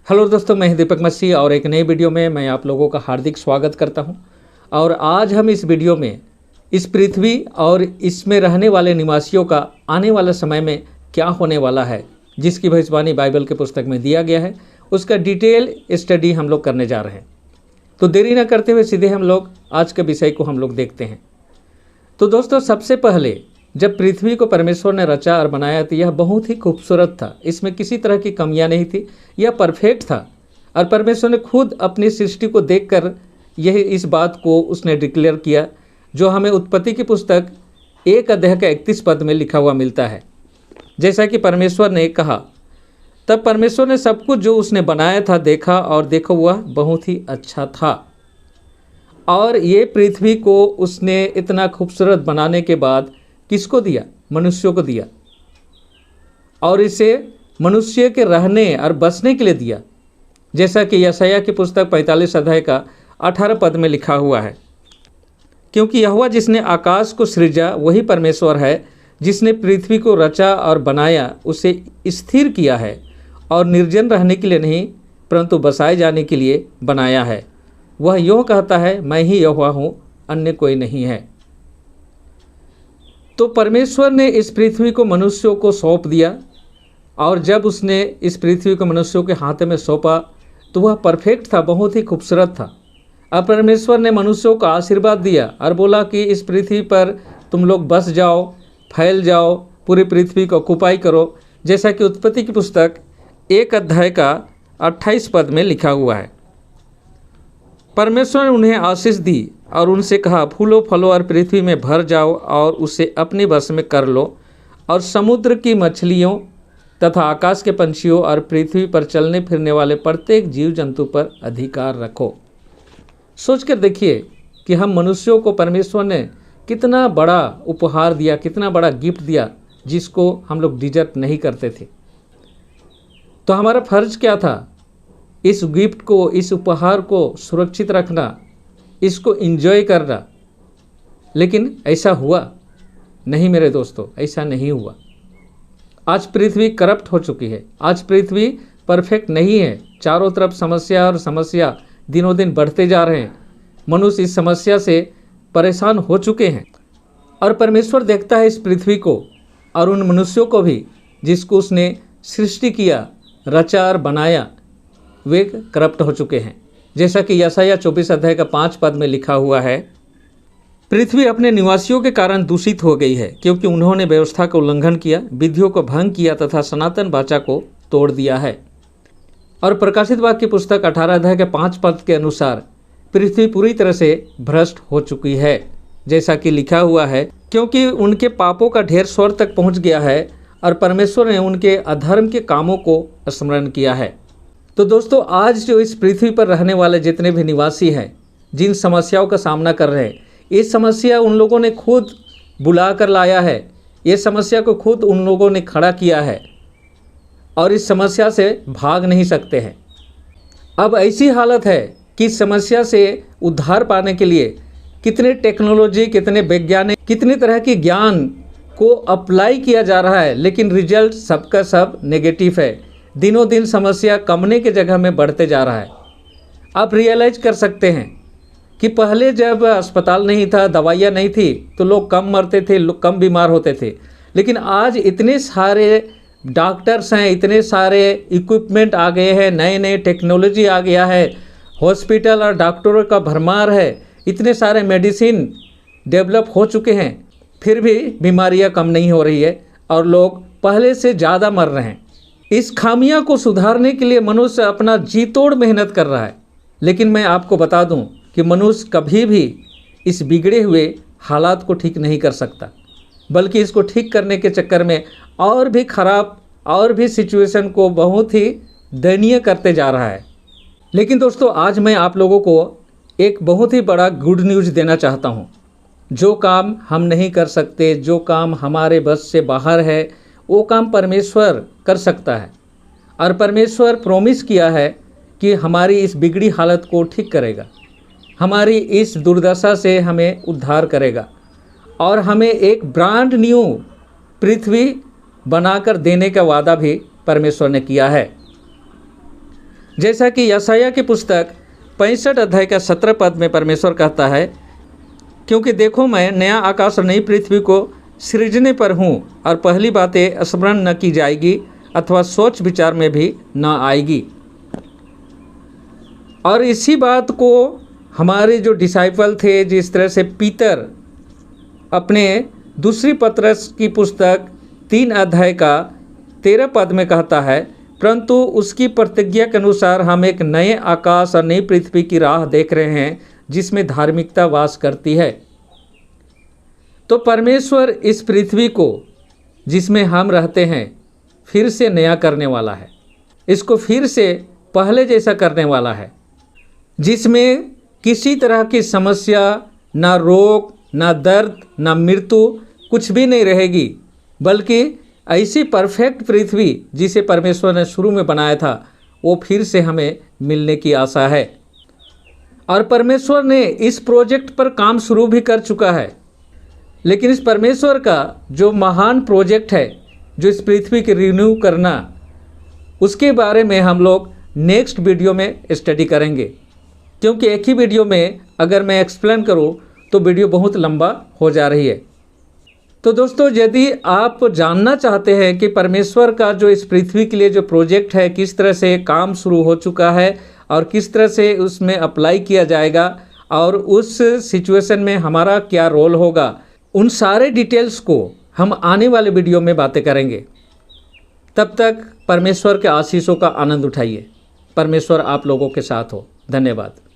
Hello दोस्तों, मैं दीपक मसीह और एक नई वीडियो में मैं आप लोगों का हार्दिक स्वागत करता हूं। और आज हम इस वीडियो में इस पृथ्वी और इसमें रहने वाले निवासियों का आने वाले समय में क्या होने वाला है, जिसकी भविष्यवाणी बाइबल के पुस्तक में दिया गया है, उसका डिटेल स्टडी हम लोग करने जा रहे हैं। तो देरी न करते हुए सीधे हम लोग आज के विषय को हम लोग देखते हैं। तो दोस्तों, सबसे पहले जब पृथ्वी को परमेश्वर ने रचा और बनाया तो यह बहुत ही खूबसूरत था। इसमें किसी तरह की कमियां नहीं थी, यह परफेक्ट था। और परमेश्वर ने खुद अपनी सृष्टि को देखकर यह इस बात को उसने डिक्लेयर किया, जो हमें उत्पत्ति की पुस्तक 1 अध्याय का 31 पद में लिखा हुआ मिलता है। जैसा कि परमेश्वर ने कहा, तब परमेश्वर ने सब कुछ जो उसने बनाया था देखा और देखो वह बहुत ही अच्छा था। और ये पृथ्वी को उसने इतना खूबसूरत बनाने के बाद किसको दिया? मनुष्यों को दिया, और इसे मनुष्य के रहने और बसने के लिए दिया। जैसा कि यशायाह की पुस्तक 45 अध्याय का 18 पद में लिखा हुआ है, क्योंकि यहोवा जिसने आकाश को सृजा वही परमेश्वर है, जिसने पृथ्वी को रचा और बनाया, उसे स्थिर किया है और निर्जन रहने के लिए नहीं परंतु बसाए जाने के लिए बनाया है। वह यूँ कहता है, मैं ही यहोवा हूँ, अन्य कोई नहीं है। तो परमेश्वर ने इस पृथ्वी को मनुष्यों को सौंप दिया, और जब उसने इस पृथ्वी को मनुष्यों के हाथ में सौंपा तो वह परफेक्ट था, बहुत ही खूबसूरत था। अब परमेश्वर ने मनुष्यों को आशीर्वाद दिया और बोला कि इस पृथ्वी पर तुम लोग बस जाओ, फैल जाओ, पूरी पृथ्वी को ऑक्युपाई करो। जैसा कि उत्पत्ति की पुस्तक 1 अध्याय का 28 पद में लिखा हुआ है। परमेश्वर ने उन्हें आशीष दी और उनसे कहा, फूलो फलो और पृथ्वी में भर जाओ और उसे अपने वश में कर लो, और समुद्र की मछलियों तथा आकाश के पंछियों और पृथ्वी पर चलने फिरने वाले प्रत्येक जीव जंतु पर अधिकार रखो। सोच कर देखिए कि हम मनुष्यों को परमेश्वर ने कितना बड़ा उपहार दिया, कितना बड़ा गिफ्ट दिया, जिसको हम लोग डिजर्व नहीं करते थे। तो हमारा फर्ज क्या था? इस गिफ्ट को, इस उपहार को सुरक्षित रखना, इसको एंजॉय करना। लेकिन ऐसा हुआ नहीं मेरे दोस्तों, ऐसा नहीं हुआ। आज पृथ्वी करप्ट हो चुकी है, आज पृथ्वी परफेक्ट नहीं है। चारों तरफ समस्या और समस्या दिनों दिन बढ़ते जा रहे हैं। मनुष्य इस समस्या से परेशान हो चुके हैं, और परमेश्वर देखता है इस पृथ्वी को और उन मनुष्यों को भी जिसको उसने सृष्टि किया, रचा और बनाया, वे करप्ट हो चुके हैं। जैसा कि यशायाह 24 अध्याय का 5 पद में लिखा हुआ है, पृथ्वी अपने निवासियों के कारण दूषित हो गई है, क्योंकि उन्होंने व्यवस्था का उल्लंघन किया, विधियों को भंग किया तथा सनातन वाचा को तोड़ दिया है। और प्रकाशित वाक्य की पुस्तक 18 अध्याय के 5 पद के अनुसार पृथ्वी पूरी तरह से भ्रष्ट हो चुकी है। जैसा कि लिखा हुआ है, क्योंकि उनके पापों का ढेर स्वर तक पहुँच गया है और परमेश्वर ने उनके अधर्म के कामों को स्मरण किया है। तो दोस्तों, आज जो इस पृथ्वी पर रहने वाले जितने भी निवासी हैं, जिन समस्याओं का सामना कर रहे हैं, ये समस्या उन लोगों ने खुद बुला कर लाया है। ये समस्या को खुद उन लोगों ने खड़ा किया है, और इस समस्या से भाग नहीं सकते हैं। अब ऐसी हालत है कि इस समस्या से उद्धार पाने के लिए कितने टेक्नोलॉजी, कितने वैज्ञानिक, कितनी तरह की ज्ञान को अप्लाई किया जा रहा है, लेकिन रिजल्ट सबका सब नेगेटिव है। दिनों दिन समस्या कमने के जगह में बढ़ते जा रहा है। आप रियलाइज कर सकते हैं कि पहले जब अस्पताल नहीं था, दवाइयाँ नहीं थी, तो लोग कम मरते थे, लोग कम बीमार होते थे। लेकिन आज इतने सारे डॉक्टर्स हैं, इतने सारे इक्विपमेंट आ गए हैं, नए नए टेक्नोलॉजी आ गया है, हॉस्पिटल और डॉक्टरों का भरमार है, इतने सारे मेडिसिन डेवलप हो चुके हैं, फिर भी बीमारियां कम नहीं हो रही है और लोग पहले से ज़्यादा मर रहे हैं। इस खामियां को सुधारने के लिए मनुष्य अपना जी तोड़ मेहनत कर रहा है। लेकिन मैं आपको बता दूं कि मनुष्य कभी भी इस बिगड़े हुए हालात को ठीक नहीं कर सकता, बल्कि इसको ठीक करने के चक्कर में और भी खराब, और भी सिचुएशन को बहुत ही दयनीय करते जा रहा है। लेकिन दोस्तों, आज मैं आप लोगों को एक बहुत ही बड़ा गुड न्यूज़ देना चाहता हूँ। जो काम हम नहीं कर सकते, जो काम हमारे बस से बाहर है, वो काम परमेश्वर कर सकता है। और परमेश्वर प्रॉमिस किया है कि हमारी इस बिगड़ी हालत को ठीक करेगा, हमारी इस दुर्दशा से हमें उद्धार करेगा, और हमें एक ब्रांड न्यू पृथ्वी बनाकर देने का वादा भी परमेश्वर ने किया है। जैसा कि यशायाह की पुस्तक 65 अध्याय का 17 पद में परमेश्वर कहता है, क्योंकि देखो मैं नया आकाश और नई पृथ्वी को सृजने पर हूँ और पहली बातें स्मरण न की जाएगी अथवा सोच विचार में भी न आएगी। और इसी बात को हमारे जो डिसाइपल थे, जिस तरह से पीतर अपने दूसरी पत्रस की पुस्तक 3 अध्याय का 13 पद में कहता है, परंतु उसकी प्रतिज्ञा के अनुसार हम एक नए आकाश और नई पृथ्वी की राह देख रहे हैं जिसमें धार्मिकता वास करती है। तो परमेश्वर इस पृथ्वी को जिसमें हम रहते हैं फिर से नया करने वाला है, इसको फिर से पहले जैसा करने वाला है, जिसमें किसी तरह की समस्या, ना रोग, ना दर्द, ना मृत्यु, कुछ भी नहीं रहेगी, बल्कि ऐसी परफेक्ट पृथ्वी जिसे परमेश्वर ने शुरू में बनाया था वो फिर से हमें मिलने की आशा है। और परमेश्वर ने इस प्रोजेक्ट पर काम शुरू भी कर चुका है, लेकिन इस परमेश्वर का जो महान प्रोजेक्ट है, जो इस पृथ्वी की रिन्यू करना, उसके बारे में हम लोग नेक्स्ट वीडियो में स्टडी करेंगे, क्योंकि एक ही वीडियो में अगर मैं एक्सप्लेन करूं तो वीडियो बहुत लंबा हो जा रही है। तो दोस्तों, यदि आप जानना चाहते हैं कि परमेश्वर का जो इस पृथ्वी के लिए जो प्रोजेक्ट है किस तरह से काम शुरू हो चुका है और किस तरह से उसमें अप्लाई किया जाएगा और उस सिचुएशन में हमारा क्या रोल होगा, उन सारे डिटेल्स को हम आने वाले वीडियो में बातें करेंगे। तब तक परमेश्वर के आशीषों का आनंद उठाइए। परमेश्वर आप लोगों के साथ हो। धन्यवाद।